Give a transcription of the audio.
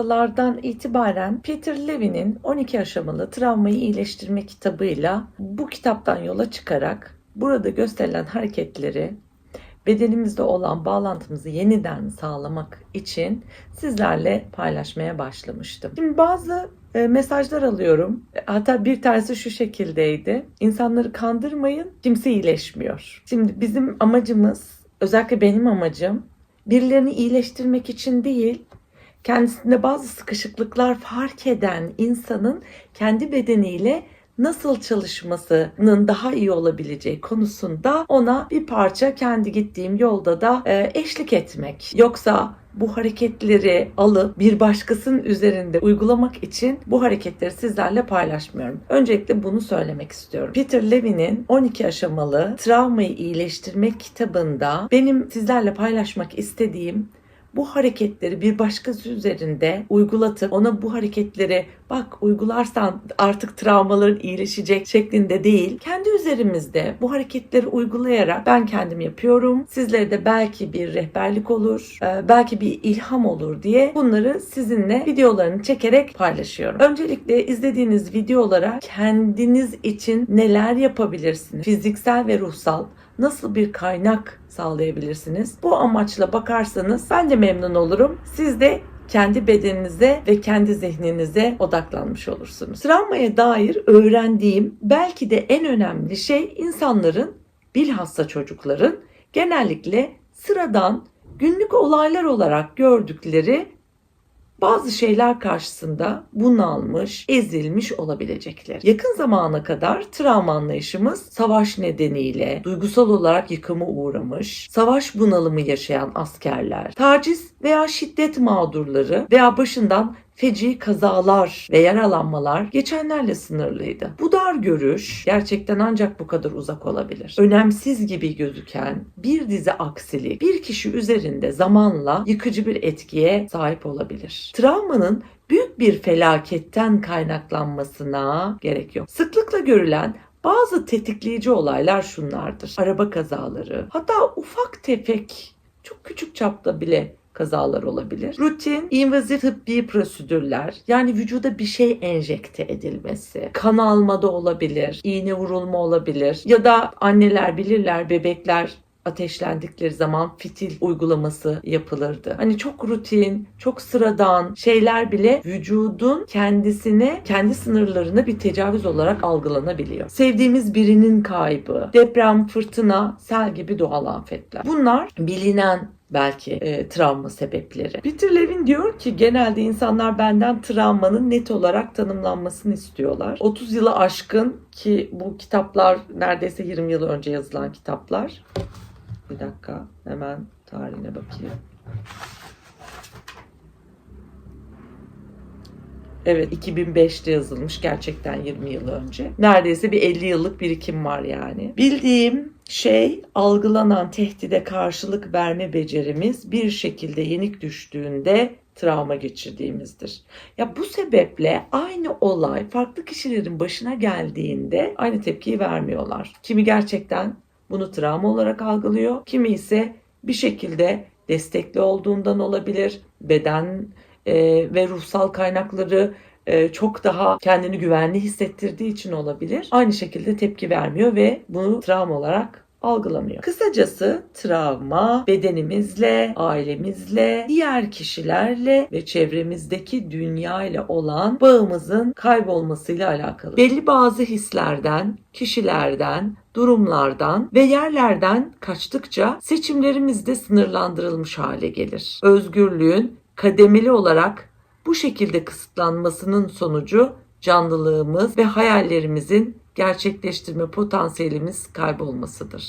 haftalardan itibaren Peter Levy'nin 12 aşamalı travmayı iyileştirme kitabıyla bu kitaptan yola çıkarak burada gösterilen hareketleri bedenimizde olan bağlantımızı yeniden sağlamak için sizlerle paylaşmaya başlamıştım. Şimdi bazı mesajlar alıyorum. Hatta bir tanesi şu şekildeydi. İnsanları kandırmayın, kimse iyileşmiyor. Şimdi bizim amacımız, özellikle benim amacım, birilerini iyileştirmek için değil, kendisinde bazı sıkışıklıklar fark eden insanın kendi bedeniyle nasıl çalışmasının daha iyi olabileceği konusunda ona bir parça kendi gittiğim yolda da eşlik etmek. Yoksa bu hareketleri alıp bir başkasının üzerinde uygulamak için bu hareketleri sizlerle paylaşmıyorum. Öncelikle bunu söylemek istiyorum. Peter Levy'nin 12 aşamalı travmayı iyileştirme kitabında benim sizlerle paylaşmak istediğim bu hareketleri bir başkası üzerinde uygulatıp ona bu hareketleri bak uygularsan artık travmaların iyileşecek şeklinde değil, kendi üzerimizde bu hareketleri uygulayarak ben kendim yapıyorum. Sizlere de belki bir rehberlik olur, belki bir ilham olur diye bunları sizinle videolarını çekerek paylaşıyorum. Öncelikle izlediğiniz videolara kendiniz için neler yapabilirsiniz? Fiziksel ve ruhsal nasıl bir kaynak sağlayabilirsiniz? Bu amaçla bakarsanız ben de memnun olurum. Siz de kendi bedeninize ve kendi zihninize odaklanmış olursunuz. Travmaya dair öğrendiğim belki de en önemli şey insanların, bilhassa çocukların genellikle sıradan günlük olaylar olarak gördükleri bazı şeyler karşısında bunalmış, ezilmiş olabilecekler. Yakın zamana kadar travma anlayışımız savaş nedeniyle duygusal olarak yıkıma uğramış, savaş bunalımı yaşayan askerler, taciz veya şiddet mağdurları veya başından feci kazalar ve yaralanmalar geçenlerle sınırlıydı. Bu dar görüş gerçekten ancak bu kadar uzak olabilir. Önemsiz gibi gözüken bir dizi aksilik bir kişi üzerinde zamanla yıkıcı bir etkiye sahip olabilir. Travmanın büyük bir felaketten kaynaklanmasına gerek yok. Sıklıkla görülen bazı tetikleyici olaylar şunlardır. Araba kazaları, hatta ufak tefek, çok küçük çapta bile kazalar olabilir. Rutin, invazif tıbbi prosedürler, yani vücuda bir şey enjekte edilmesi, kan alma da olabilir, iğne vurulma olabilir ya da anneler bilirler, bebekler ateşlendikleri zaman fitil uygulaması yapılırdı. Hani çok rutin, çok sıradan şeyler bile vücudun kendisine, kendi sınırlarına bir tecavüz olarak algılanabiliyor. Sevdiğimiz birinin kaybı, deprem, fırtına, sel gibi doğal afetler. Bunlar bilinen belki travma sebepleri. Peter Levin diyor ki genelde insanlar benden travmanın net olarak tanımlanmasını istiyorlar. 30 yılı aşkın, ki bu kitaplar neredeyse 20 yıl önce yazılan kitaplar. Bir dakika, hemen tarihine bakayım. Evet, 2005'te yazılmış, gerçekten 20 yıl önce. Neredeyse bir 50 yıllık birikim var yani. Bildiğim şey, algılanan tehdide karşılık verme becerimiz bir şekilde yenik düştüğünde travma geçirdiğimizdir. Ya bu sebeple aynı olay farklı kişilerin başına geldiğinde aynı tepkiyi vermiyorlar. Kimi gerçekten bunu travma olarak algılıyor, kimi ise bir şekilde destekli olduğundan olabilir, beden ve ruhsal kaynakları çok daha kendini güvenli hissettirdiği için olabilir. Aynı şekilde tepki vermiyor ve bunu travma olarak algılamıyor. Kısacası travma bedenimizle, ailemizle, diğer kişilerle ve çevremizdeki dünya ile olan bağımızın kaybolmasıyla alakalı. Belli bazı hislerden, kişilerden, durumlardan ve yerlerden kaçtıkça seçimlerimiz de sınırlandırılmış hale gelir. Özgürlüğün kademeli olarak bu şekilde kısıtlanmasının sonucu canlılığımız ve hayallerimizin gerçekleştirme potansiyelimiz kaybolmasıdır.